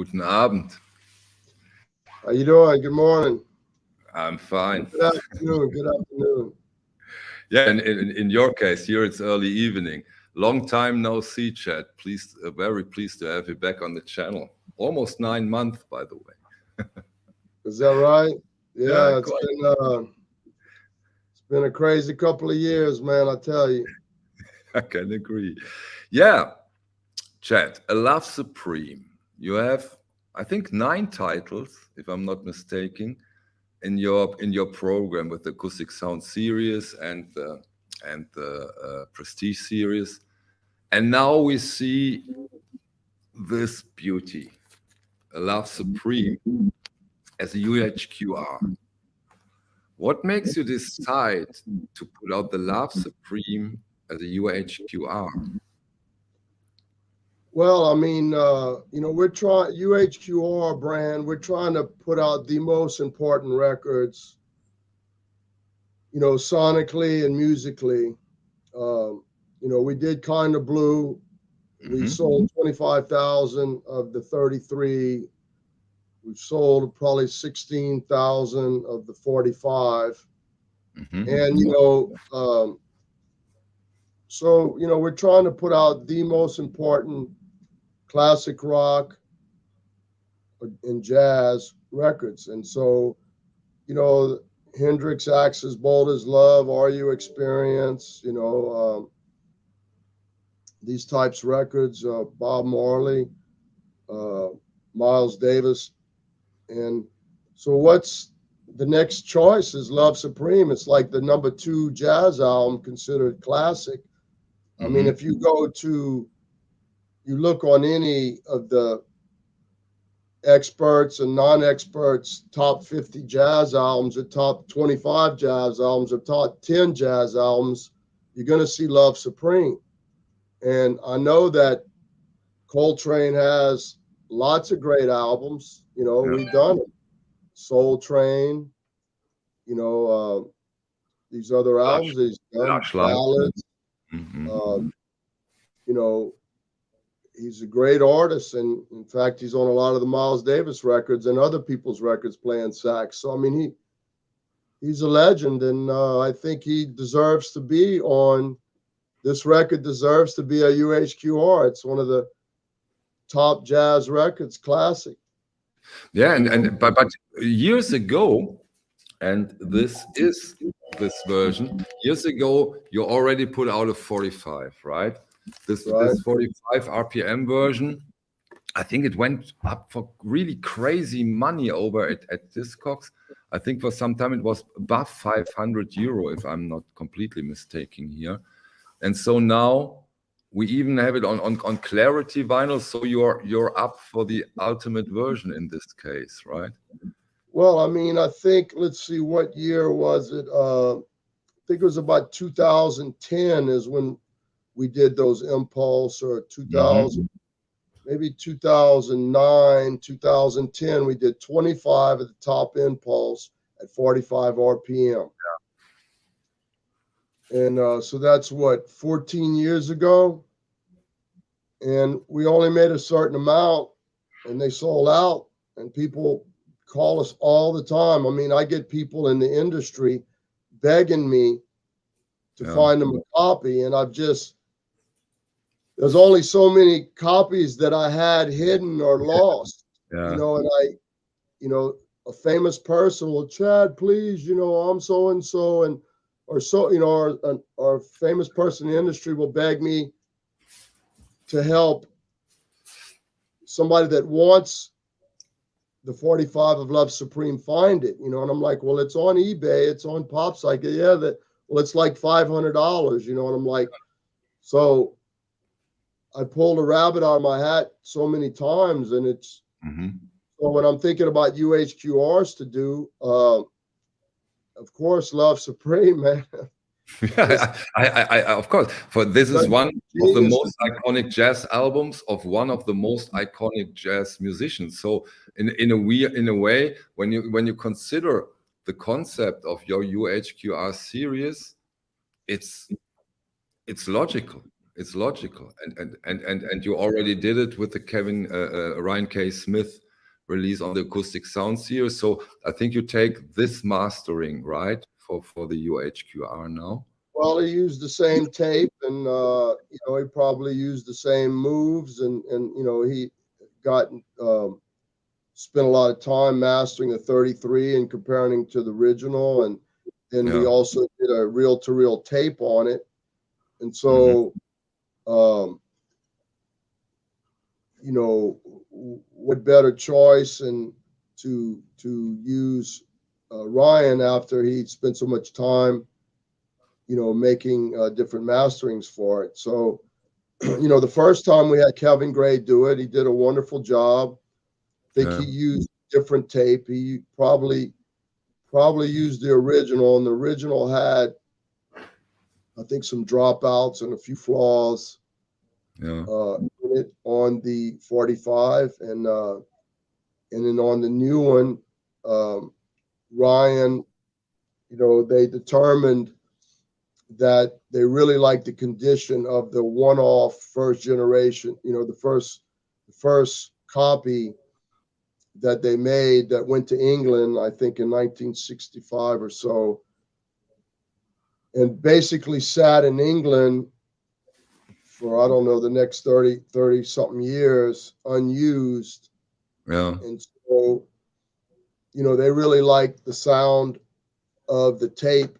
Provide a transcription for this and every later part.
Guten Abend. How you doing? Good morning. I'm fine. Good afternoon. Good afternoon. Yeah, in your case, here it's early evening. Long time no see, Chad. Pleased, very pleased to have you back on the channel. Almost 9 months, by the way. Is that right? Yeah, Yeah, it's been a crazy couple of years, man. I tell you. I can agree. Yeah, Chad, a Love Supreme. You have, I think, 9 titles, if I'm not mistaken, in your program with the Acoustic Sound series and the Prestige series. And now we see this beauty, a Love Supreme, as a UHQR. What makes you decide to put out the Love Supreme as a UHQR? Well, I mean, we're trying UHQR brand. We're trying to put out the most important records, sonically and musically. We did Kind of Blue. We sold 25,000 of the 33. We've sold probably 16,000 of the 45. And, we're trying to put out the most important classic rock and jazz records. And so, Hendrix, Axis, Bold as Love, Are You Experience, these types of records, Bob Marley, Miles Davis. And so what's the next choice is Love Supreme. It's like the #2 jazz album considered classic. I mean, if you look on any of the experts and non-experts top 50 jazz albums or top 25 jazz albums or top 10 jazz albums, you're going to see Love Supreme. And I know that Coltrane has lots of great albums. We've done it. Soul Train, these other albums, these ballads. He's a great artist, and in fact, he's on a lot of the Miles Davis records and other people's records playing sax. So I mean, he's a legend, and I think he deserves to be on. This record deserves to be a UHQR. It's one of the top jazz records, classic. Yeah, but years ago, and this is this version. Years ago, you already put out a 45, right? This 45 RPM version, I think it went up for really crazy money over at Discogs. I think for some time it was above 500 euro, if I'm not completely mistaken here. And so now we even have it on Clarity vinyl. So you're up for the ultimate version in this case, right? Well, I mean, I think, let's see, what year was it? I think it was about 2010 is when we did those Impulse, or 2000, maybe 2009, 2010, we did 25 at the top Impulse at 45 RPM. Yeah. And so that's what, 14 years ago? And we only made a certain amount, and they sold out, and people call us all the time. I mean, I get people in the industry begging me to find them a copy, and there's only so many copies that I had hidden or lost. And a famous person will, Chad, please, I'm so and so, or a famous person in the industry will beg me to help somebody that wants the 45 of Love Supreme find it, and I'm like, well, it's on eBay, it's on PopSpsych. Yeah, it's like $500, and I'm like, so I pulled a rabbit out of my hat so many times, and it's so when I'm thinking about UHQRs to do, of course, Love Supreme, man. I of course, for this is one of the most iconic jazz albums of one of the most iconic jazz musicians. So in a way, when you consider the concept of your UHQR series, it's logical. It's logical, and you already did it with the Ryan K. Smith release on the Acoustic Sound Series. So I think you take this mastering, right, for the UHQR now. Well, he used the same tape, and you know, he probably used the same moves, and you know, he got spent a lot of time mastering the 33 and comparing to the original, and then we also did a reel-to-reel tape on it, and so you know, what better choice and to use Ryan after he'd spent so much time, you know, making different masterings for it. So, you know, the first time we had Kevin Gray do it, he did a wonderful job. I think he used different tape. He probably used the original, and the original had, I think, some dropouts and a few flaws in it on the 45, and then on the new one, Ryan, you know, they determined that they really liked the condition of the one-off first generation, you know, the first copy that they made that went to England, I think in 1965 or so, and basically sat in England for, I don't know, the next 30 something years unused. And so, you know, they really liked the sound of the tape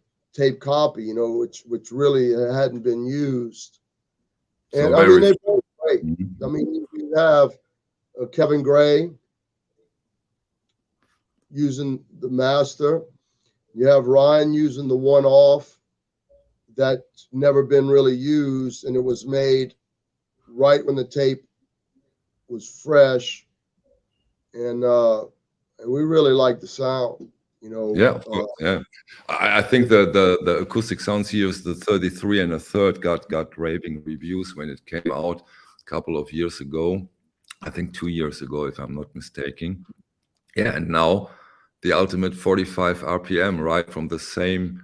copy, you know, which really hadn't been used. And I mean, they're both great. I mean, you have Kevin Gray using the master. You have Ryan using the one-off that's never been really used, and it was made right when the tape was fresh. And we really like the sound, you know. Yeah, of course, yeah. I think the Acoustic Sound Series, the 33 and a third, got raving reviews when it came out a couple of years ago. I think 2 years ago, if I'm not mistaken. Yeah, and now the ultimate 45 RPM, right, from the same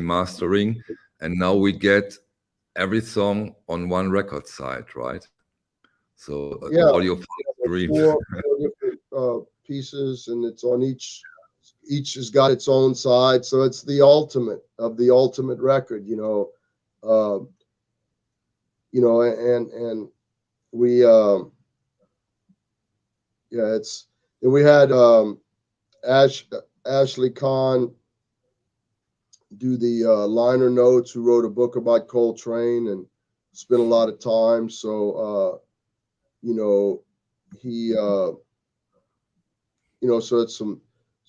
mastering, and now we get every song on one record side, right? So Audiophile Dream. Four different pieces, and it's on each has got its own side, so it's the ultimate of the ultimate record, you know. You know, and we it's, and we had Ashley Kahn do the liner notes, who wrote a book about Coltrane and spent a lot of time. So you know, he you know, so it's some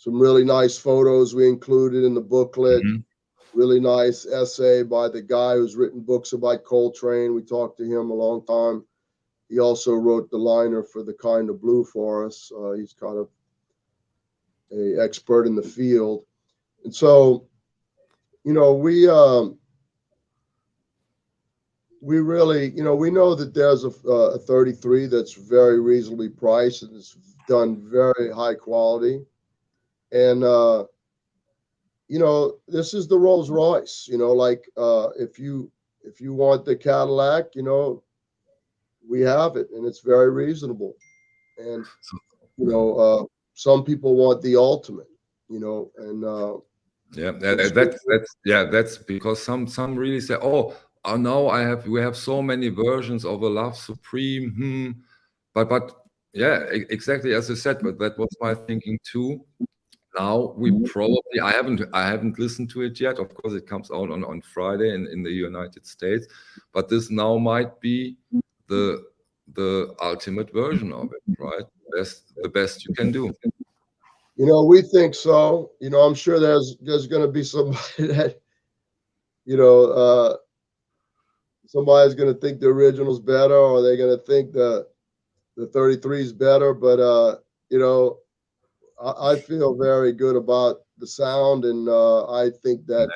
really nice photos we included in the booklet. Really nice essay by the guy who's written books about Coltrane. We talked to him a long time. He also wrote the liner for The Kind of Blue for us. He's kind of an expert in the field. And so, you know, we really, you know, we know that there's a 33 that's very reasonably priced and it's done very high quality. And, you know, this is the Rolls Royce, you know, like if you want the Cadillac, you know, we have it, and it's very reasonable. And, you know, some people want the ultimate, you know, and that's because some really say, oh, now we have so many versions of a Love Supreme, but yeah, exactly as you said, but that was my thinking too. Now we probably, I haven't listened to it yet. Of course, it comes out on Friday in the United States, but this now might be the ultimate version of it, right? The best you can do. You know, we think so. You know, I'm sure there's going to be somebody that, you know, somebody's going to think the original's better, or they're going to think the 33 is better. But you know, I feel very good about the sound, and I think that,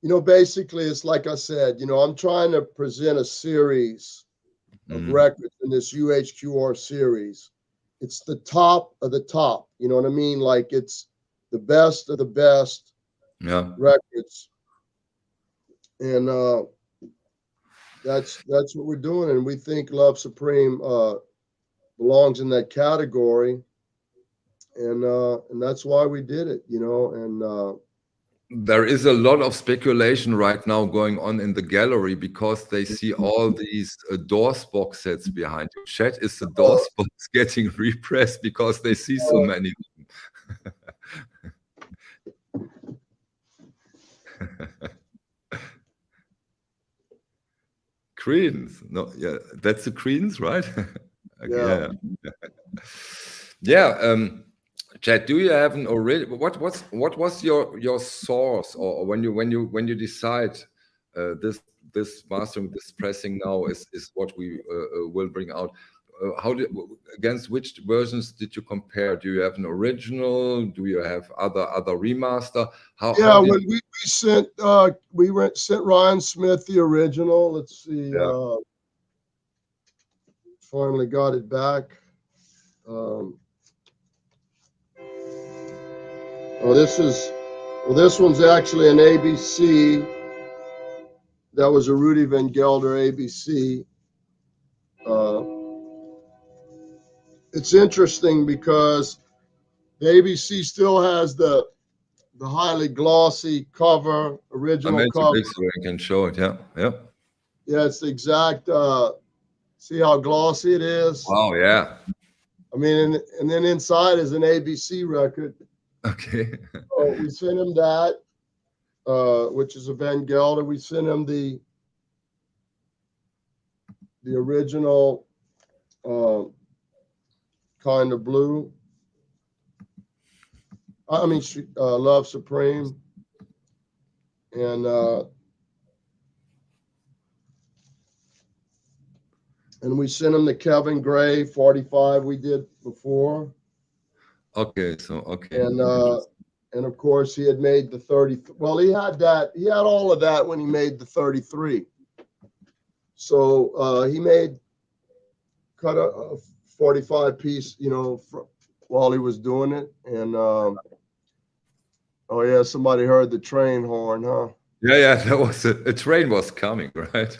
you know, basically it's like I said, you know, I'm trying to present a series of records in this UHQR series. It's the top of the top, you know what I mean? Like it's the best of the best records. And that's what we're doing, and we think Love Supreme belongs in that category, and that's why we did it, you know. And there is a lot of speculation right now going on in the gallery because they see all these Doors box sets behind you. Chat, is the Doors box getting repressed because they see so many? Creedence, no, yeah, that's the Creedence, right? yeah. Yeah. Chad, do you have an original? What was your source, or when you decide this mastering, this pressing now is what we will bring out? Against which versions did you compare? Do you have an original? Do you have other remaster? When we sent sent Ryan Smith the original. Let's see. Yeah. Finally got it back. This one's actually an ABC. That was a Rudy Van Gelder ABC. It's interesting because the ABC still has the highly glossy cover, original cover. So I can show it. Yeah. Yeah, it's the exact. See how glossy it is? Wow. Yeah. I mean, and then inside is an ABC record. Okay. So we sent him that, which is a Van Gelder. We sent him the original kind of blue. I mean, Love Supreme, and we sent him the Kevin Gray 45 we did before. Okay, And of course he had made the 30. Well, he had all of that when he made the 33. So he cut a 45 piece, you know, while he was doing it. And oh yeah, somebody heard the train horn, huh? Yeah, that was a train was coming, right?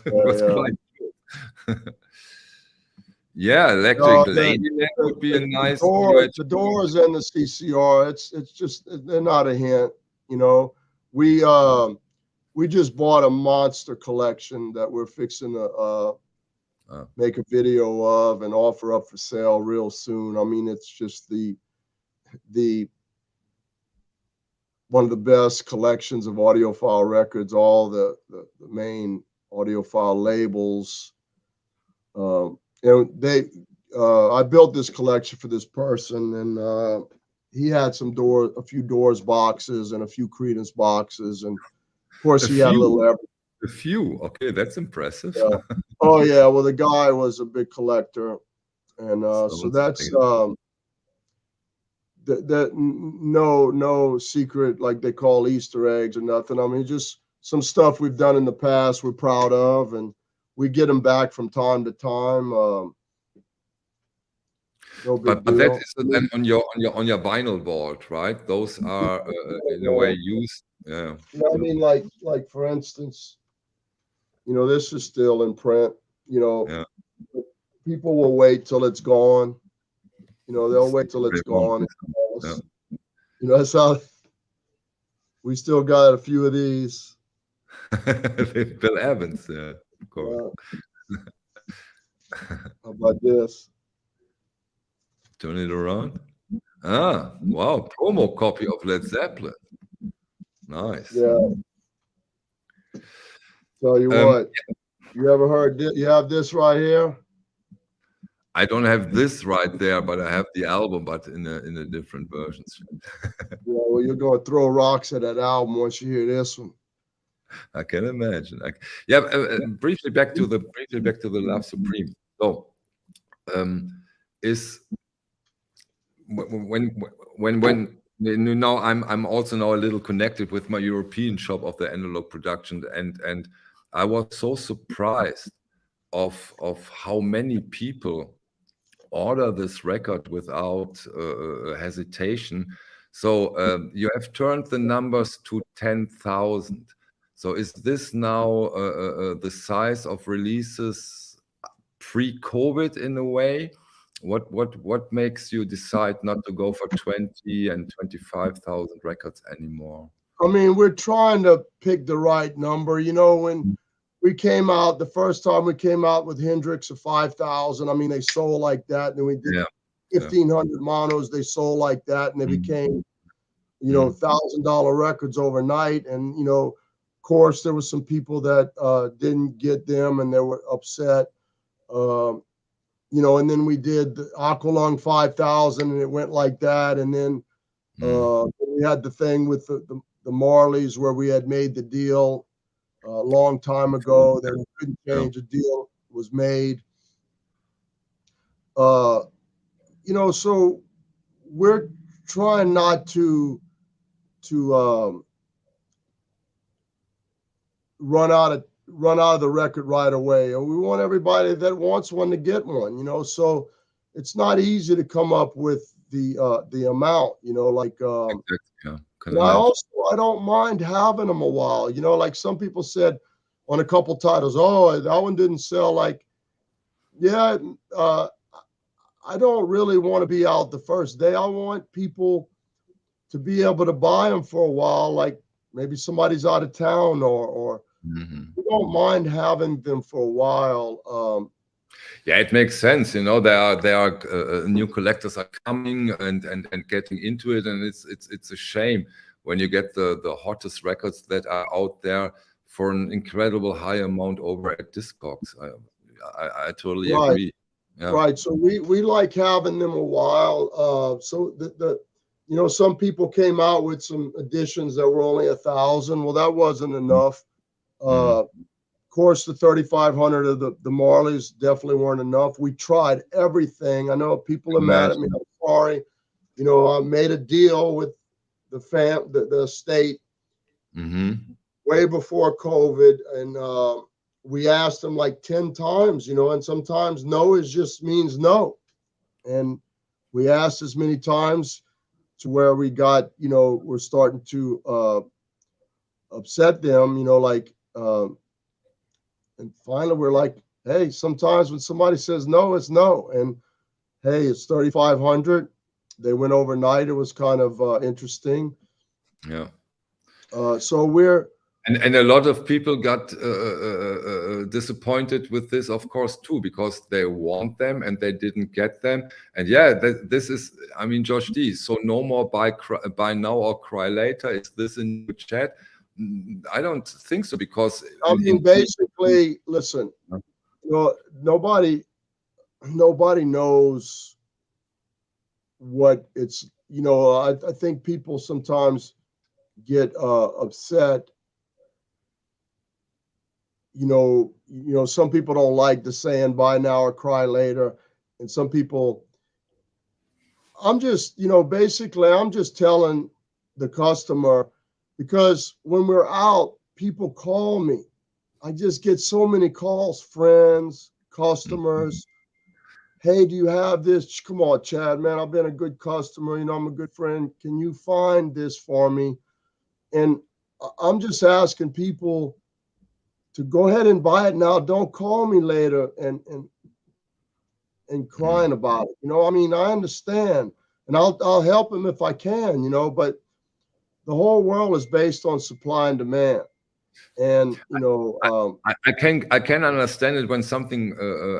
Yeah, electric lady would be a nice. The Doors and the CCR. It's just, they're not a hint, you know. We just bought a monster collection that we're fixing to make a video of and offer up for sale real soon. I mean, it's just the one of the best collections of audiophile records, all the main audiophile labels. I built this collection for this person, and he had a few Doors boxes and a few Creedence boxes, and of course he had a few. Okay, that's impressive. Yeah. Oh yeah, well the guy was a big collector, and so that's that no secret like they call Easter eggs or nothing. I mean, just some stuff we've done in the past we're proud of, and we get them back from time to time. No big but deal. that is then on your vinyl vault, right? Those are in a way used. Yeah. I mean, like for instance, you know, this is still in print. You know, people will wait till it's gone. You know, they'll wait till it's gone. Yeah. You know, that's how we still got a few of these. Bill Evans, of course. How about this? Turn it around. Ah, wow. Promo copy of Led Zeppelin. Nice. Yeah. Tell you what, you ever heard this? You have this right here? I don't have this right there, but I have the album, but in a different versions. Yeah, well, you're going to throw rocks at that album once you hear this one. I can imagine. Briefly back to the Love Supreme. So, is when now I'm also now a little connected with my European shop of the analog production, and I was so surprised of how many people order this record without hesitation. So you have turned the numbers to 10,000. So is this now the size of releases pre-COVID in a way? What makes you decide not to go for 20 and 25,000 records anymore? I mean, we're trying to pick the right number. You know, when we came out, the first time we came out with Hendrix of 5,000, I mean, they sold like that. And then we did 1,500 monos, they sold like that. And they became, you know, $1,000 records overnight. And, you know, of course, there were some people that didn't get them and they were upset. You know, and then we did the Aqualung 5,000 and it went like that. And then we had the thing with the Marleys where we had made the deal a long time ago that we couldn't change. The deal was made. You know, so we're trying not to run out of the record right away. And we want everybody that wants one to get one, you know. So it's not easy to come up with the amount, you know, like I don't mind having them a while, you know, like some people said on a couple titles, oh, that one didn't sell. Like, yeah, I don't really want to be out the first day. I want people to be able to buy them for a while, like maybe somebody's out of town or we don't mind having them for a while. Yeah, it makes sense. You know, there are new collectors are coming and getting into it, and it's a shame when you get the hottest records that are out there for an incredible high amount over at Discogs. I totally agree. Yeah. Right. So we like having them a while. So the you know, some people came out with some editions that were only 1,000. Well, that wasn't enough. Of course, the 3,500 of the Marleys definitely weren't enough. We tried everything. I know people are mad at me. I'm sorry. You know, I made a deal with the state way before COVID, and we asked them like 10 times, you know, and sometimes no is just means no. And we asked as many times to where we got, you know, we're starting to upset them, you know, like, and finally we're like, hey, sometimes when somebody says no, it's no. And hey, it's 3,500. They went overnight. It was kind of interesting. Yeah. So we're, and a lot of people got disappointed with this, of course, too, because they want them and they didn't get them. And yeah, this is, I mean, Josh D. So no more buy now or cry later. Is this in the chat? I don't think so, because I mean, basically, listen, you know, nobody knows what it's, you know, I think people sometimes get upset. You know, some people don't like the saying buy now or cry later. And some people, I'm just, you know, basically I'm just telling the customer, because when we're out, people call me. I just get so many calls, friends, customers. Hey, do you have this? Come on, Chad, man, I've been a good customer. You know, I'm a good friend. Can you find this for me? And I'm just asking people to go ahead and buy it now. Don't call me later and crying about it. You know, I mean, I understand, and I'll help them if I can, you know, but the whole world is based on supply and demand. And, you know, I can understand it when something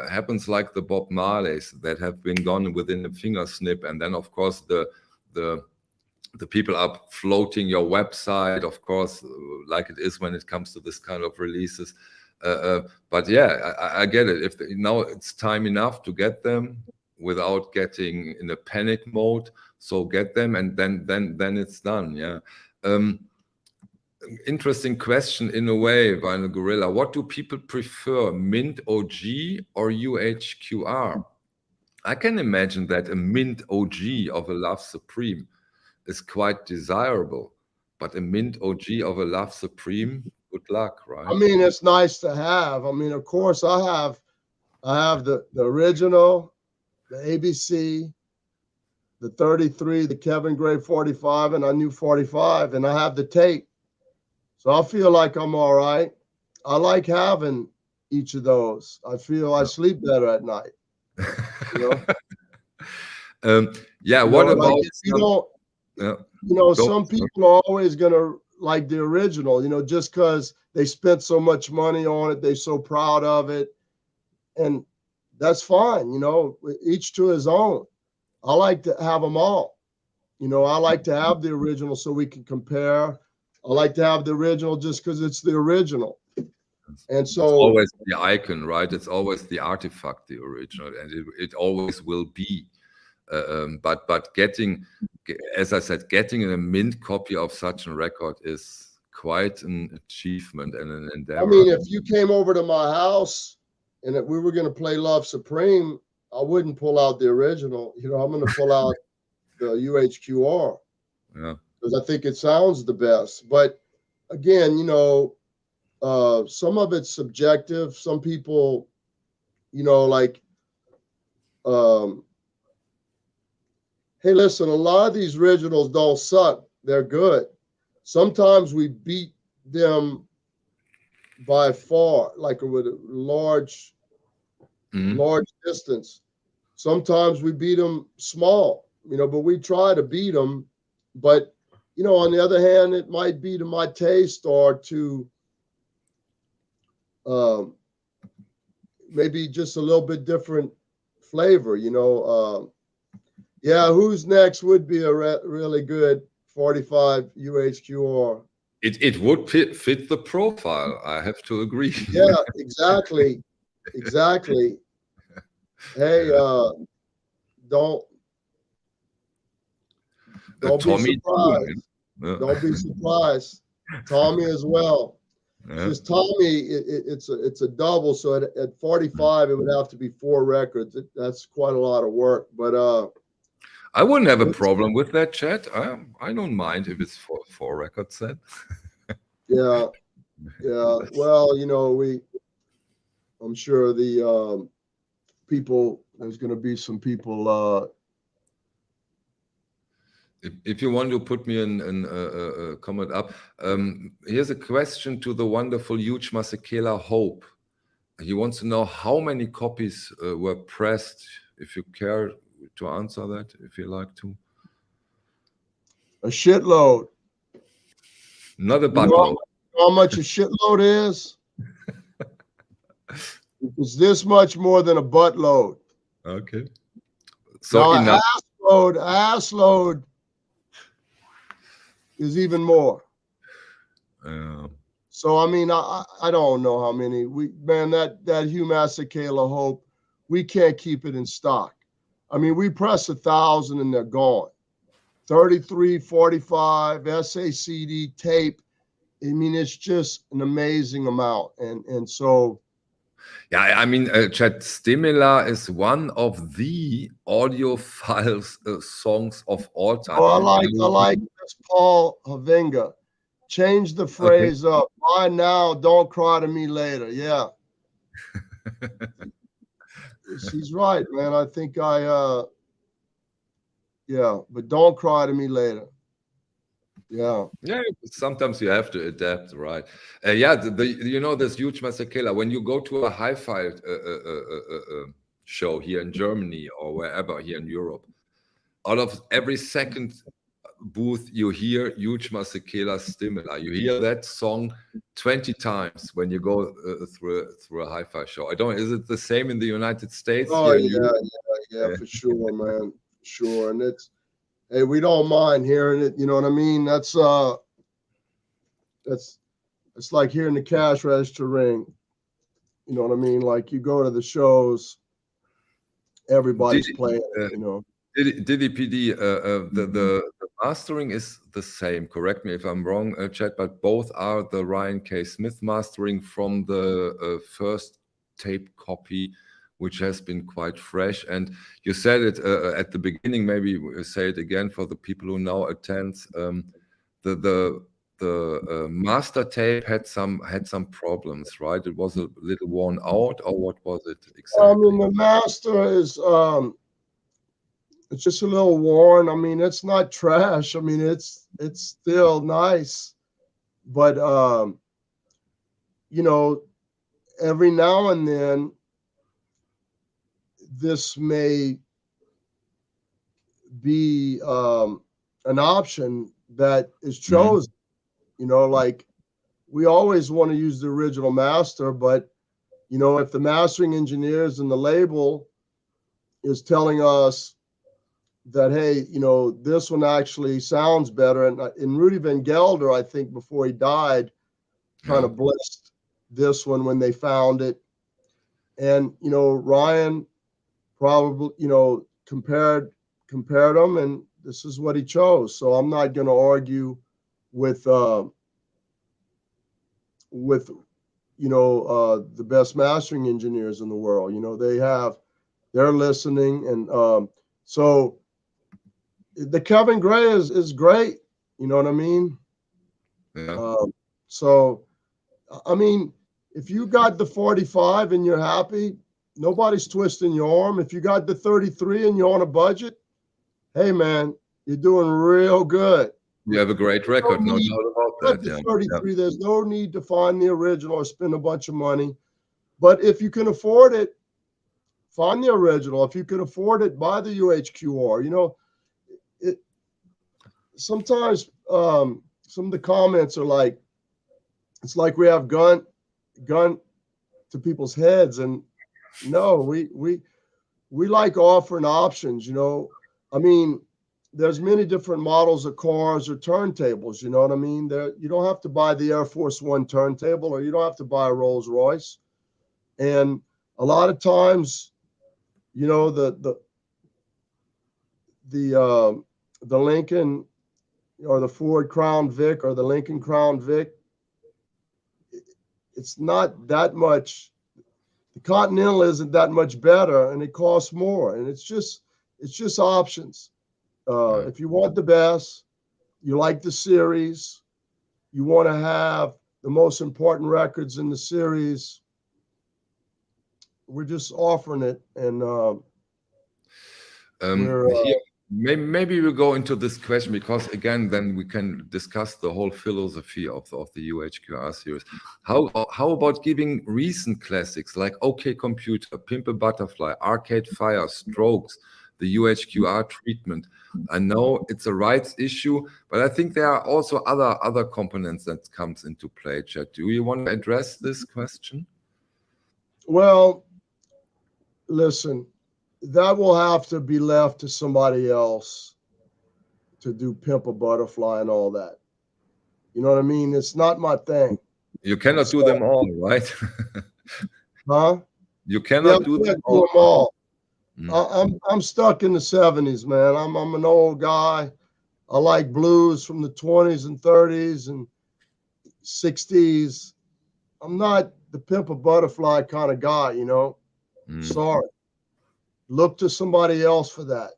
happens like the Bob Marleys that have been gone within a finger snip. And then, of course, the people are floating your website, of course, like it is when it comes to this kind of releases. But yeah, I get it. If now it's time enough to get them without getting in a panic mode, so get them, and then it's done. Yeah. Interesting question in a way, Vinyl Gorilla. What do people prefer, Mint OG or UHQR? I can imagine that a Mint OG of a Love Supreme is quite desirable, but a Mint OG of a Love Supreme, good luck, right? I mean, it's nice to have. I mean, of course, I have the original, the ABC, the 33, the Kevin Gray 45, and I knew 45, and I have the tape. So I feel like I'm all right. I like having each of those. I feel I sleep better at night. You know? Yeah. You What know, about like if you don't, yeah. you know, Go. some people are always gonna like the original, you know, just because they spent so much money on it, they're so proud of it. And that's fine, you know, each to his own. I like to have them all. You know, I like to have the original so we can compare. I like to have the original just because it's the original. And It's so always the icon, right? It's always the artifact, the original, and it always will be. But getting, as I said, getting a mint copy of such a record is quite an achievement and an I endeavor. mean, if you came over to my house and if we were going to play Love Supreme, I wouldn't pull out the original. You know, I'm going to pull out the UHQR Yeah. because I think it sounds the best. But again, you know, some of it's subjective. Some people, you know, like, hey, listen, a lot of these originals don't suck. They're good. Sometimes we beat them by far, like with a large distance. Sometimes we beat them small, you know, but we try to beat them. But, you know, on the other hand, it might be to my taste or to maybe just a little bit different flavor, you know. Yeah, who's next would be a really good 45 UHQR. It would fit the profile. I have to agree. Yeah, exactly. Exactly. Hey, don't be Tommy surprised. too, yeah. Don't be surprised. Tommy as well. Yeah. Just Tommy, it's a double. So at 45, it would have to be 4 records. That's quite a lot of work. But I wouldn't have a problem with that, Chat. I don't mind if it's 4 record set. yeah, yeah. Well, you know, I'm sure the people. There's going to be some people. If you want to put me in a comment up, here's a question to the wonderful huge Masekela Hope. He wants to know how many copies were pressed. If you care to answer that, if you like to. A shitload. Not a buttload. How much a shitload is? It's this much more than a buttload. Okay. So now, enough. Ass load is even more. So I mean, I don't know how many. That Hugh Masekela Hope, we can't keep it in stock. I mean, we press 1,000 and they're gone. 33, 45 SACD tape. I mean, it's just an amazing amount, and so. Yeah, I mean, Chat Stimula is one of the audiophile songs of all time. Oh, I like this Paul Havinga. Change the phrase up. Buy now, don't cry to me later. Yeah. She's right, man. I think yeah, but don't cry to me later. Yeah. Yeah, sometimes you have to adapt, right? Yeah, you know, this huge Masekela, when you go to a hi-fi show here in Germany or wherever here in Europe, out of every second booth you hear huge Masekela Stimula. You hear that song 20 times when you go through a hi-fi show. I don't. Is it the same in the United States? Oh yeah, for sure, man, for sure. And it's, hey, we don't mind hearing it. You know what I mean? That's it's like hearing the cash register ring. You know what I mean? Like you go to the shows, everybody's playing it, you know. Diddy PD, the mastering is the same. Correct me if I'm wrong, Chat, but both are the Ryan K. Smith mastering from the first tape copy, which has been quite fresh. And you said it at the beginning. Maybe we'll say it again for the people who now attend. The master tape had some problems, right? It was a little worn out, or what was it exactly? I mean, the master is it's just a little worn. I mean, it's not trash. I mean, it's still nice. But you know, every now and then this may be an option that is chosen. You know, like we always want to use the original master, but you know, if the mastering engineers and the label is telling us that, hey, you know, this one actually sounds better, and Rudy Van Gelder, I think before he died, kind of blessed this one when they found it, and you know, Ryan probably, you know, compared them, and this is what he chose. So I'm not going to argue with you know, the best mastering engineers in the world. You know, they're listening, and so the Kevin Gray is great. You know what I mean? Yeah. So I mean, if you got the 45 and you're happy, nobody's twisting your arm. If you got the 33 and you're on a budget, hey man, you're doing real good. You have a great record, no doubt about that. The 33, there's no need to find the original or spend a bunch of money. But if you can afford it, find the original. If you can afford it, buy the UHQR. You know, it sometimes some of the comments are like, it's like we have gun to people's heads, and no, we like offering options. You know, I mean, there's many different models of cars or turntables. You know what I mean? You don't have to buy the Air Force One turntable, or you don't have to buy a Rolls Royce. And a lot of times, you know, the Lincoln or the Ford Crown Vic or the Lincoln Crown Vic, it's not that much. The Continental isn't that much better, and it costs more. And it's just options. If you want the best, you like the series, you want to have the most important records in the series, we're just offering it. And maybe we'll go into this question, because again, then we can discuss the whole philosophy of the UHQR series. How about giving recent classics like OK Computer, Pimp a Butterfly, Arcade Fire, Strokes, the UHQR treatment? I know it's a rights issue, but I think there are also other components that comes into play. Chad, do you want to address this question? Well, listen, that will have to be left to somebody else to do Pimp a Butterfly and all that. You know what I mean? It's not my thing. You cannot do them all, right? Huh? You cannot do them all. I'm stuck in the 70s, man. I'm an old guy. I like blues from the 20s and 30s and 60s. I'm not the Pimp a Butterfly kind of guy, you know. Sorry. Look to somebody else for that.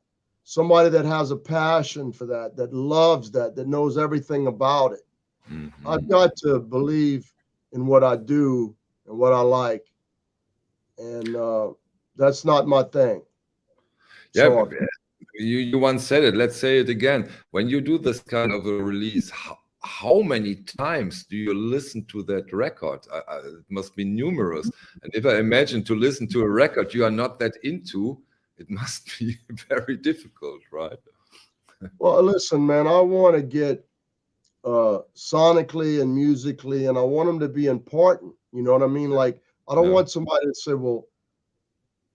Somebody that has a passion for that loves that knows everything about it. I've got to believe in what I do and what I like. And that's not my thing. Yeah, you once said it. Let's say it again. When you do this kind of a release, how many times do you listen to that record? It must be numerous. And if I imagine to listen to a record you are not that into, it must be very difficult, right? Well, listen, man, I want to get sonically and musically, and I want them to be important. You know what I mean? Like, I don't want somebody to say, well,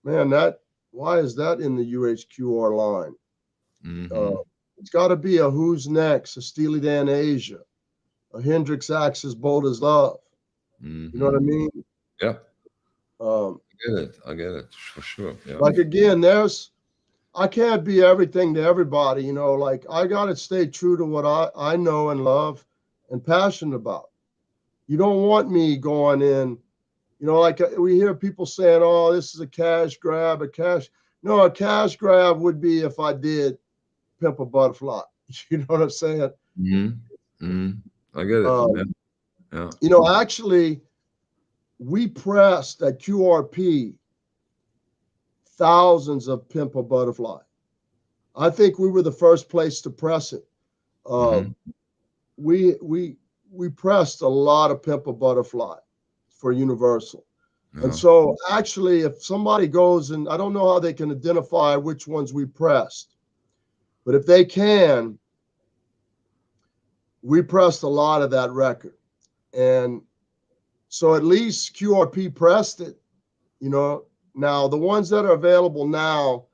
man, why is that in the UHQR line? It's got to be a Who's Next, a Steely Dan Asia, a Hendrix Axis Bold as Love. You know what I mean? Yeah. I get it for sure. Yeah. Like, again, I can't be everything to everybody, you know, like I got to stay true to what I know and love and passionate about. You don't want me going in, you know, like we hear people saying, oh, this is a cash grab, No, a cash grab would be if I did Pimp a Butterfly. You know what I'm saying? I get it. Yeah. You know, actually, we pressed at QRP thousands of Pimp a Butterfly. I think we were the first place to press it. We we pressed a lot of Pimp a Butterfly for Universal. Yeah. And so actually, if somebody goes, and I don't know how they can identify which ones we pressed, but if they can, we pressed a lot of that record. And so at least QRP pressed it, you know. Now, the ones that are available now,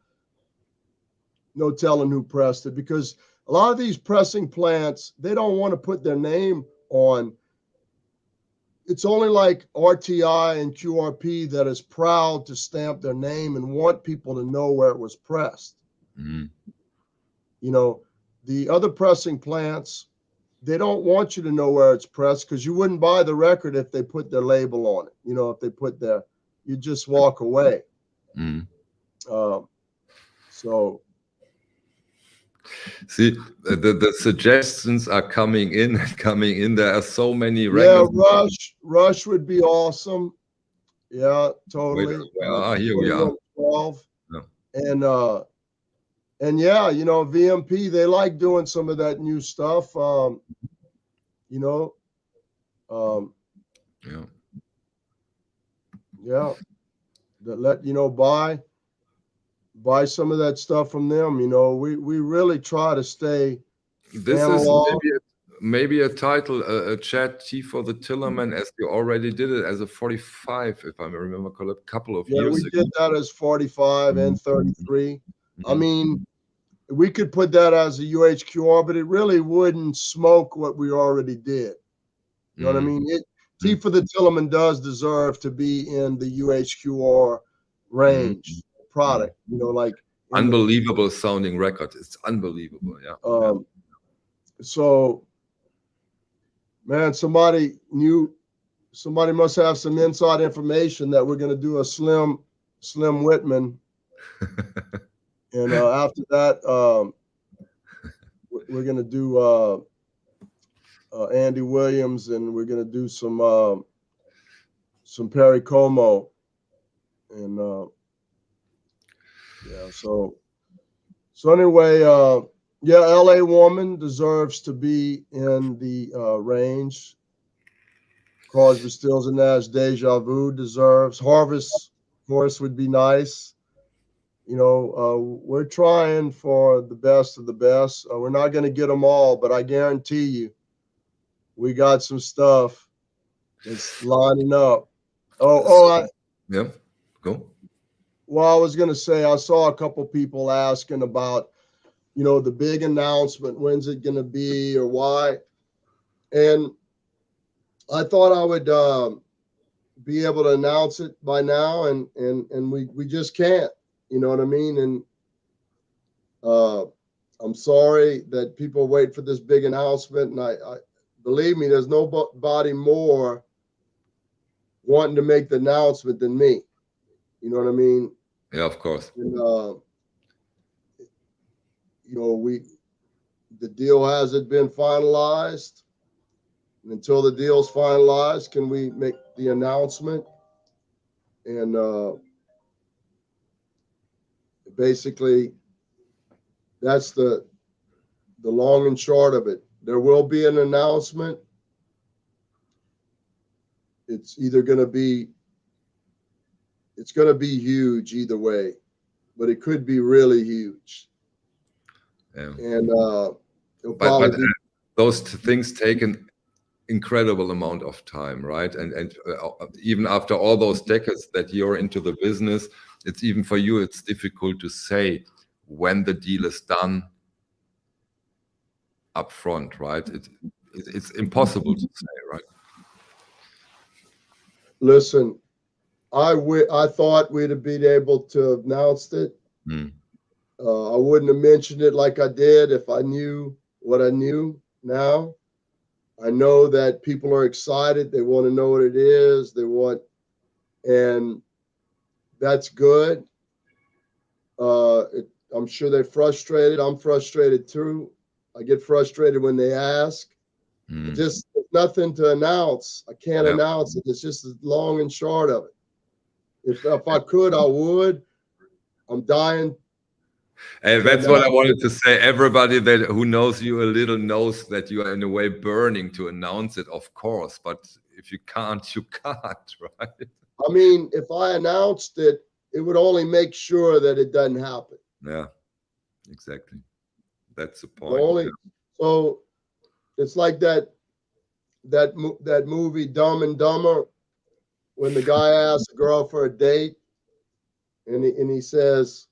no telling who pressed it, because a lot of these pressing plants, they don't want to put their name on. It's only like RTI and QRP that is proud to stamp their name and want people to know where it was pressed. Mm-hmm. You know, the other pressing plants, they don't want you to know where it's pressed, because you wouldn't buy the record if they put their label on it. You know, if they put their, you just walk away. Mm-hmm. So. See, the suggestions are coming in and coming in. There are so many records. Yeah, Rush would be awesome. Yeah, totally. Here we are. 12. Yeah. And yeah, you know, VMP, they like doing some of that new stuff. You know, yeah, that let, you know, buy some of that stuff from them. You know, we really try to stay. This analog. is maybe a title, a chat T for the Tillerman, as you already did it as a 45, if I remember correctly, a couple of years ago. Yeah, we did that as 45 and 33. Mm-hmm. I mean, we could put that as a UHQR, but it really wouldn't smoke what we already did. You know what I mean? T for the Tillerman does deserve to be in the UHQR range product. You know, like unbelievable sounding record. It's unbelievable. Yeah. So, man, somebody must have some inside information that we're going to do a Slim Whitman. And after that, we're going to do Andy Williams, and we're going to do some Perry Como. And yeah, so anyway, yeah, LA Woman deserves to be in the range. Crosby, Stills and Nash, Deja Vu deserves. Harvest, of course, would be nice. You know, we're trying for the best of the best. We're not going to get them all, but I guarantee you, we got some stuff that's lining up. Yeah, go. Well, I was going to say, I saw a couple people asking about, you know, the big announcement. When's it going to be, or why? And I thought I would be able to announce it by now, and we just can't. You know what I mean? And I'm sorry that people wait for this big announcement. And I believe me, there's nobody more wanting to make the announcement than me. You know what I mean? Yeah, of course. And, you know, the deal hasn't been finalized. And until the deal's finalized, can we make the announcement? And basically, that's the long and short of it. There will be an announcement. It's going to be huge either way, but it could be really huge. Yeah. And but those things take an incredible amount of time, right? And even after all those decades that you're into the business, it's even for you, it's difficult to say when the deal is done up front, right? It's impossible to say, right? Listen, I thought we'd have been able to have announced it. I wouldn't have mentioned it like I did if I knew what I knew now. I know that people are excited. They want to know what it is. And that's good. I'm sure they're frustrated. I'm frustrated too. I get frustrated when they ask. Just nothing to announce. I can't announce it. It's just the long and short of it. If I could, I would. I'm dying And that's what I wanted to say. Everybody who knows you a little knows that you are in a way burning to announce it, of course. But if you can't, you can't, right? I mean, if I announced it, it would only make sure that it doesn't happen. Yeah, exactly. That's the point. So it's like that movie Dumb and Dumber, when the guy asks a girl for a date, and he says,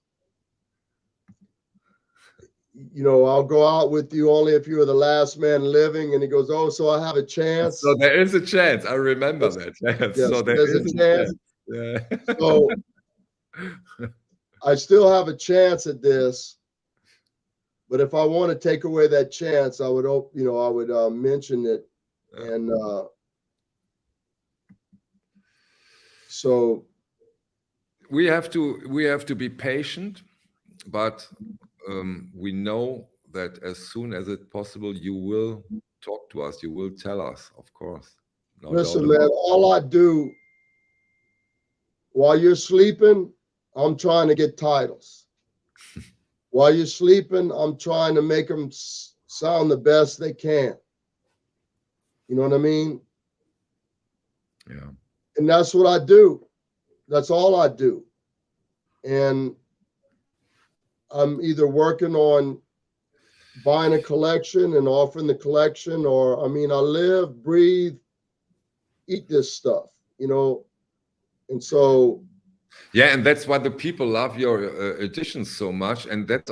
you know, I'll go out with you only if you were the last man living. And he goes, oh, so I have a chance. So there is a chance. I remember that. Yes, so there's a chance. Yeah. So I still have a chance at this. But if I want to take away that chance, I would hope, you know, I would mention it. And so we have to be patient, but we know that as soon as it's possible, you will talk to us. You will tell us, of course. No listen, man, all I do while you're sleeping, I'm trying to get titles. While you're sleeping, I'm trying to make them sound the best they can. You know what I mean? Yeah. And that's what I do. That's all I do. And I'm either working on buying a collection and offering the collection, or, I mean, I live, breathe, eat this stuff, you know? And so... Yeah, and that's why the people love your editions so much. And that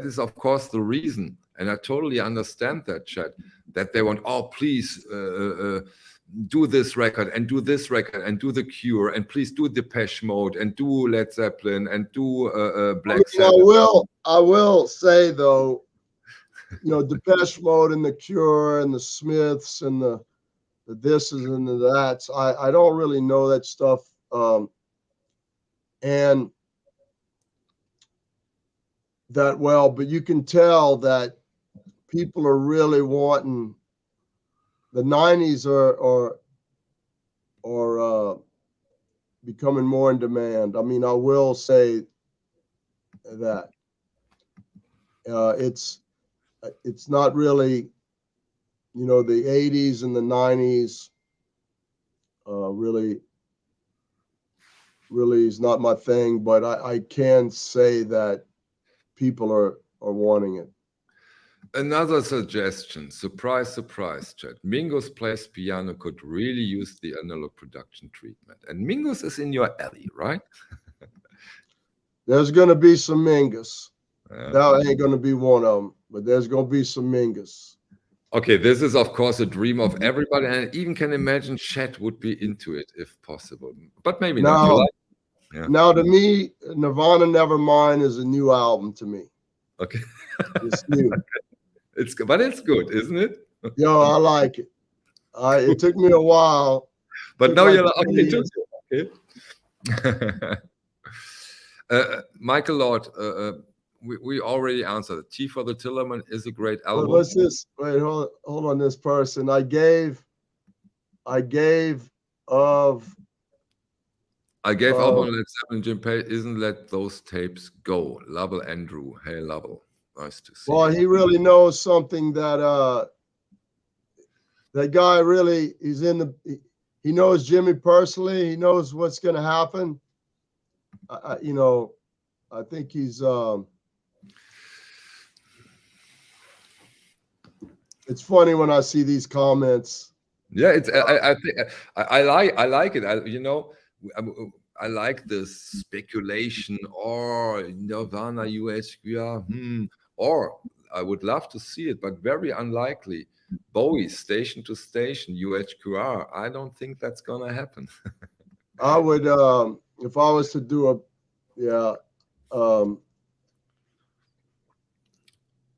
is, of course, the reason. And I totally understand that, Chad, that they want, oh, please do this record and do this record and do The Cure and please do Depeche Mode and do Led Zeppelin and do Black Sabbath. I will say, though, you know, Depeche Mode and The Cure and the Smiths and the thises and the that's, I don't really know that stuff. And that well, but you can tell that people are really wanting the 90s are becoming more in demand. I mean, I will say that it's not really, you know, the 80s and the 90s really is not my thing, but I can say that people are wanting it. Another suggestion, surprise, surprise, Chad. Mingus Plays Piano could really use the analog production treatment. And Mingus is in your alley, right? There's going to be some Mingus. That ain't going to be one of them, but there's going to be some Mingus. Okay, this is, of course, a dream of everybody. And I even can imagine Chad would be into it if possible. But maybe not. Yeah. Now, to me, Nirvana Nevermind is a new album to me. Okay. It's new. But it's good, isn't it? Yo, I like it. It took me a while. But now you're like, okay. Michael Lord, we already answered. Tea for the Tillerman is a great album. What's this? Wait, hold on. This person I gave of album Led Zeppelin, Jim Page, isn't let those tapes go. Lovell Andrew. Hey, Lovell. Nice to see. Well, he really knows something that that guy really, he knows Jimmy personally. He knows what's going to happen. You know, I think he's, it's funny when I see these comments. Yeah, I think I like it. You know, I like this speculation or Nirvana UHQR, or I would love to see it, but very unlikely. Bowie, Station to Station, UHQR. I don't think that's gonna happen. I would, if I was to do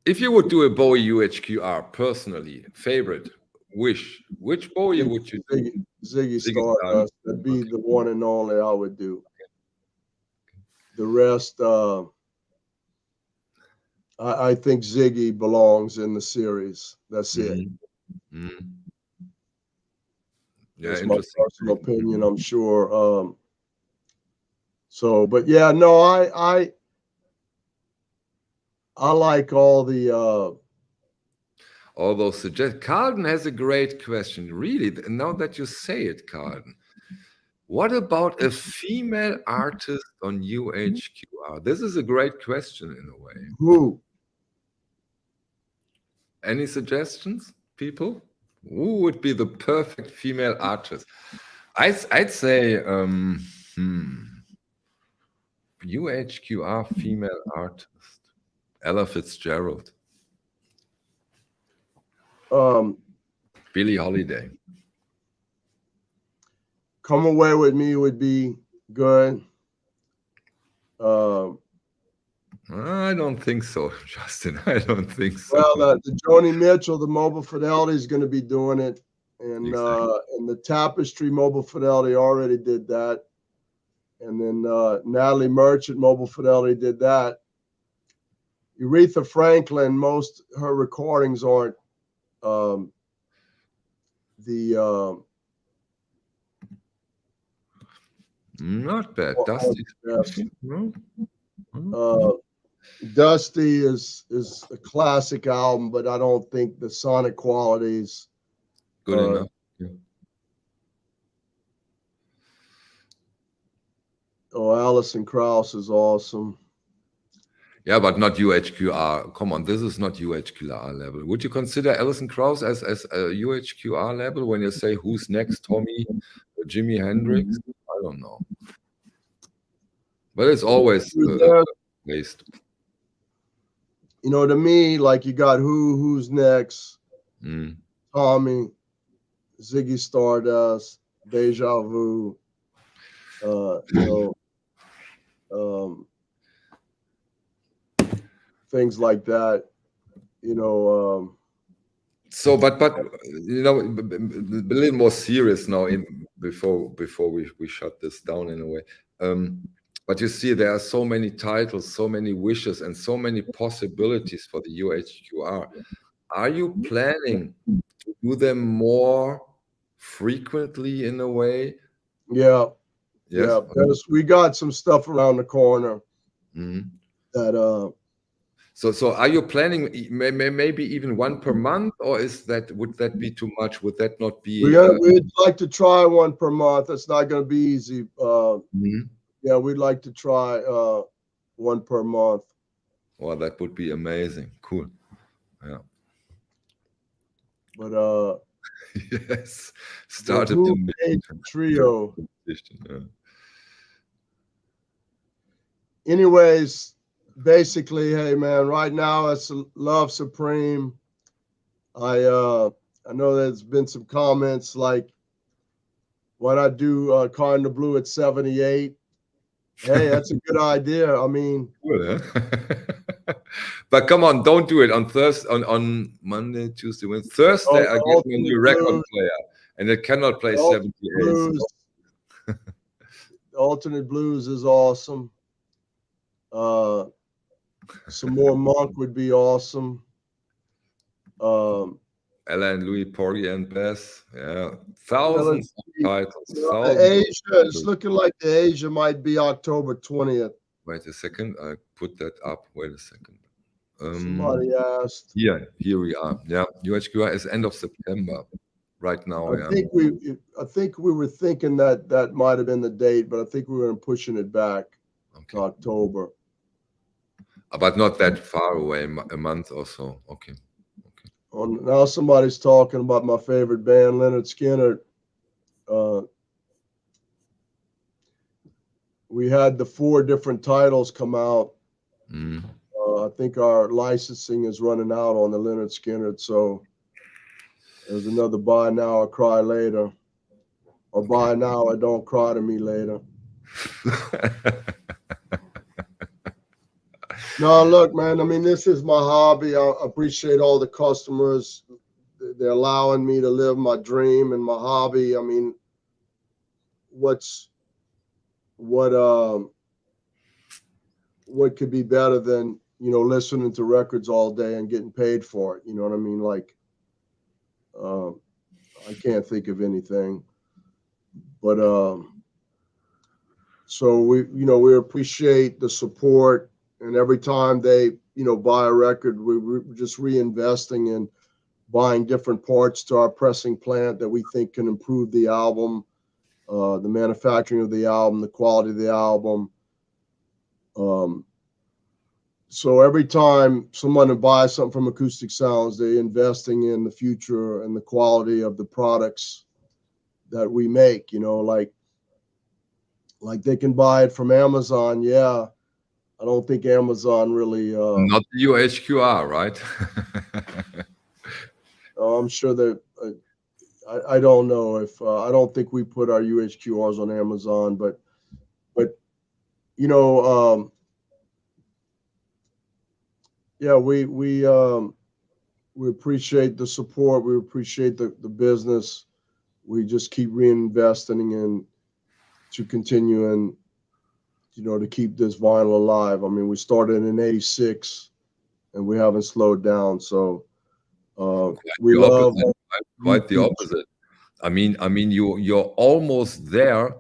if you would do a Bowie UHQR personally, favorite, which Bowie would you do? Ziggy Stardust. That'd be the one and only I would do. The rest, I think Ziggy belongs in the series. That's it. Mm-hmm. Yeah, that's my personal opinion, I'm sure. So, but yeah, no, I like all those suggest. Carlton has a great question. Really, now that you say it, Carlton, what about a female artist on UHQR? This is a great question in a way. who. Any suggestions, people? Who would be the perfect female artist? I'd say UHQR female artist, Ella Fitzgerald, Billie Holiday. Come Away With Me would be good. I don't think so, Justin. I don't think so. Well, the Joni Mitchell, the Mobile Fidelity is going to be doing it, and the Tapestry Mobile Fidelity already did that, and then Natalie Merchant Mobile Fidelity did that. Aretha Franklin, most her recordings aren't not bad. Dusty. Dusty is a classic album, but I don't think the sonic qualities good enough. Yeah. Oh, Alison Krauss is awesome. Yeah, but not UHQR. Come on, this is not UHQR level. Would you consider Alison Krauss as a UHQR level when you say who's next, Tommy, Jimi Hendrix? I don't know. But it's always based. You know, to me, like you got who's next, Tommy, Ziggy Stardust, Deja Vu, things like that, So, but you know, a little more serious now. Before we shut this down in a way. But you see, there are so many titles, so many wishes, and so many possibilities for the UHQR. Are you planning to do them more frequently in a way? Yeah. Yes. Yeah, because we got some stuff around the corner that So are you planning maybe even one per month, or would that be too much? Would that not be? We'd like to try one per month. It's not going to be easy. Yeah, we'd like to try one per month. Well, that would be amazing. Cool. Yeah. But yes, started the trio. Yeah. Anyways, basically, hey man, right now it's Love Supreme. I know there's been some comments like, why not do Car in the Blue at 78? Hey, that's a good idea. I mean, cool, huh? But come on, don't do it on Thursday, on Monday, Tuesday, Wednesday. Thursday, I get my new record player, and it cannot play 78. The Alternate Blues is awesome. Some more Monk would be awesome. Ella and Louis Porgy and Bess, yeah, thousands of titles. Asia, it's looking like the Asia might be October 20th. Wait a second, I put that up. Wait a second. Somebody asked. Yeah, here we are. Yeah, UHQR is end of September. Right now, I think we were thinking that might have been the date, but I think we were pushing it back to October. But not that far away, a month or so. Okay. Now somebody's talking about my favorite band, Leonard Skinner. We had the 4 different titles come out. I think our licensing is running out on the Leonard Skinner, so there's another Buy Now or Cry Later, or Buy Now or Don't Cry to Me Later. No, look, man, I mean, this is my hobby. I appreciate all the customers. They're allowing me to live my dream and my hobby. I mean, what could be better than, listening to records all day and getting paid for it? You know what I mean? Like, I can't think of anything. But so we appreciate the support. And every time they buy a record, we're just reinvesting in buying different parts to our pressing plant that we think can improve the album, the manufacturing of the album, the quality of the album. So every time someone buys something from Acoustic Sounds, they're investing in the future and the quality of the products that we make, like they can buy it from Amazon. Yeah. I don't think Amazon really. Not the UHQR, right? I'm sure that I don't know if I don't think we put our UHQRs on Amazon, but yeah, we appreciate the support. We appreciate the business. We just keep reinvesting in to continue and to keep this vinyl alive. I mean, we started in '86 and we haven't slowed down. So we love quite the opposite. I mean, you're almost there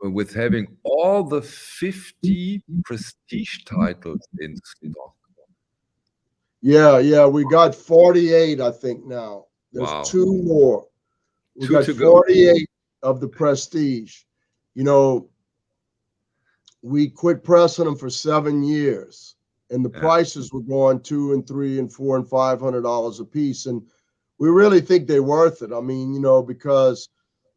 with having all the 50 prestige titles in stock. Yeah, we got 48, I think now. There's 2 more. We got 48 of the prestige. We quit pressing them for 7 years, and the prices were going $200 and $300 and $400 and $500 a piece, and we really think they're worth it. I mean, because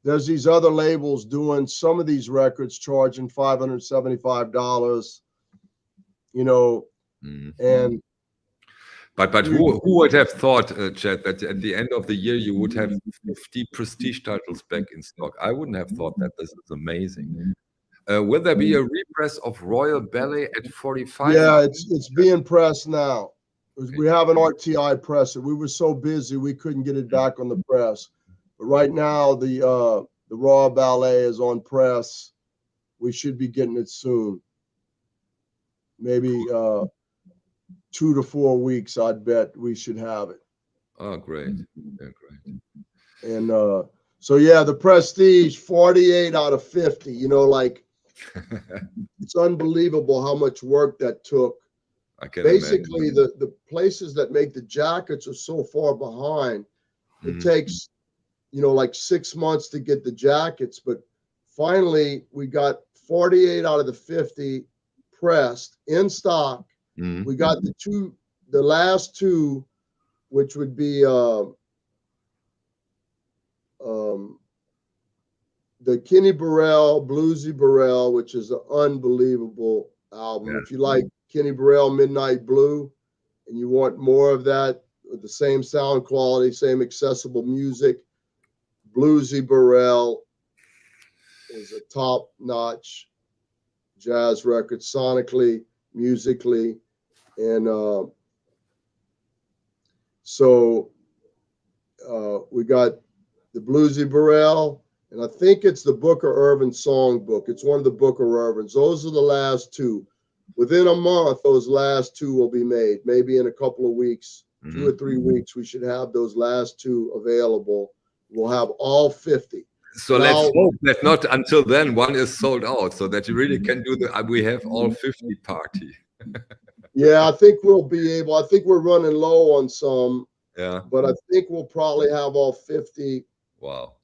there's these other labels doing some of these records charging $575, and but who would have thought, Chad, that at the end of the year you would have 50 prestige titles back in stock? I wouldn't have thought that. This is amazing. Will there be a repress of Royal Ballet at 45? Yeah, it's being pressed now. We have an RTI presser. We were so busy we couldn't get it back on the press. But right now the Royal Ballet is on press. We should be getting it soon. Maybe 2 to 4 weeks, I'd bet we should have it. Oh, great. Yeah, great. And so yeah, the prestige, 48 out of 50, it's unbelievable how much work that took. I can Basically, imagine. the places that make the jackets are so far behind. It takes, like 6 months to get the jackets, but finally we got 48 out of the 50 pressed in stock. We got the last 2, which would be the Kenny Burrell, Bluesy Burrell, which is an unbelievable album. Yeah. If you like Kenny Burrell, Midnight Blue, and you want more of that with the same sound quality, same accessible music, Bluesy Burrell is a top-notch jazz record, sonically, musically, and so we got the Bluesy Burrell, and I think it's the Booker Irvin songbook. It's one of the Booker Irvins. Those are the last 2. Within a month, those last 2 will be made. Maybe in a couple of weeks, 2 or 3 weeks, we should have those last 2 available. We'll have all 50. So now, let's hope that not until then one is sold out, so that you really can do we have all 50 party. Yeah, I think we'll be able. I think we're running low on some. Yeah. But I think we'll probably have all 50. Wow.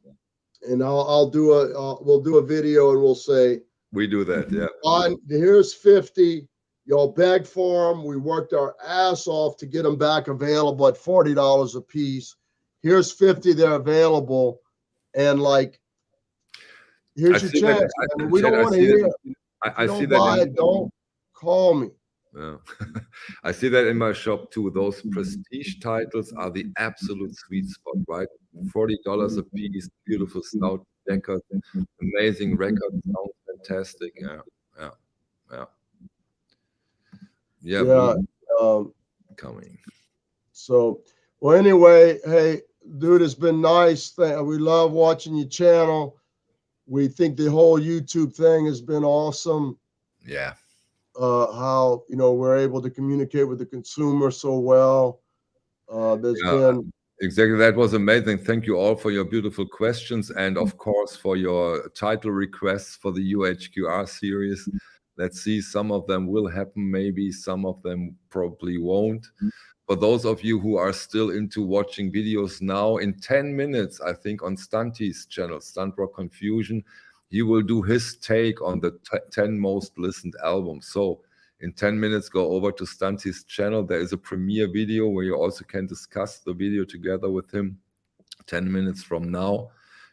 And we'll do a video and we'll say, we do that. Yeah. Here's 50. Y'all begged for them. We worked our ass off to get them back available at $40 a piece. Here's 50. They're available. And here's your chance. We don't want to hear it. I see that. Don't call me. Yeah. I see that in my shop too. Those prestige titles are the absolute sweet spot, right? $40 a piece, beautiful snout decker, amazing record, sound fantastic. Yeah. Coming. So, well, anyway, hey, dude, it's been nice. We love watching your channel. We think the whole YouTube thing has been awesome. Yeah. How we're able to communicate with the consumer so well. There's been exactly, that was amazing. Thank you all for your beautiful questions, and of course for your title requests for the UHQR series. Let's see, some of them will happen, maybe some of them probably won't. For those of you who are still into watching videos now, in 10 minutes, I think on Stunty's channel, Stunt Rock Confusion, he will do his take on the 10 most listened albums. So in 10 minutes, go over to Stunty's channel. There is a premiere video where you also can discuss the video together with him 10 minutes from now.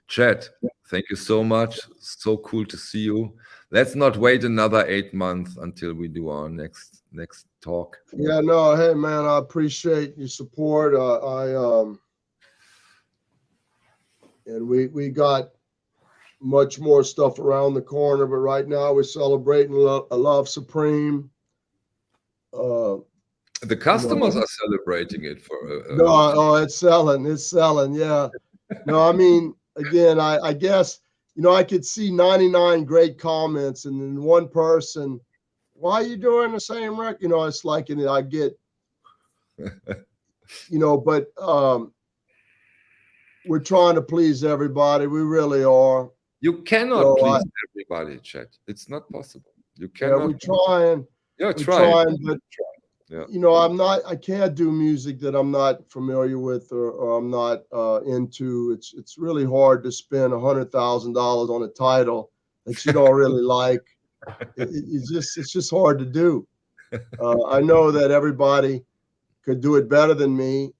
Chad, thank you so much. So cool to see you. Let's not wait another 8 months until we do our next talk. Yeah, no, hey man, I appreciate your support. And we got much more stuff around the corner, but right now we're celebrating Love Supreme. The customers are celebrating it for. No, it's selling. Yeah. No, I mean, again, I guess, I could see 99 great comments and then one person, why are you doing the same record? It's like, I get, but we're trying to please everybody. We really are. You cannot please everybody, Chet. It's not possible. You cannot. Yeah, we're trying. Yeah, trying, but yeah. I can't do music that I'm not familiar with or I'm not into. It's really hard to spend $100,000 on a title that you don't really like. It's just hard to do. I know that everybody could do it better than me.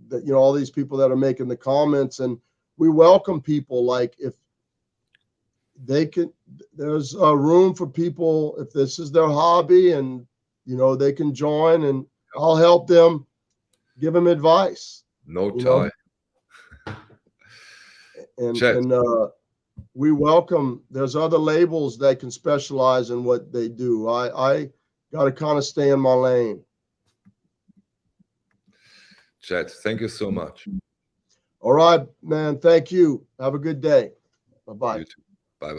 That all these people that are making the comments, and we welcome people. Like if they can, there's a room for people if this is their hobby, and they can join, and I'll help them, give them advice. No tie. And we welcome. There's other labels that can specialize in what they do. I got to kind of stay in my lane. Chet, thank you so much. All right, man. Thank you. Have a good day. Bye-bye. Bye-bye.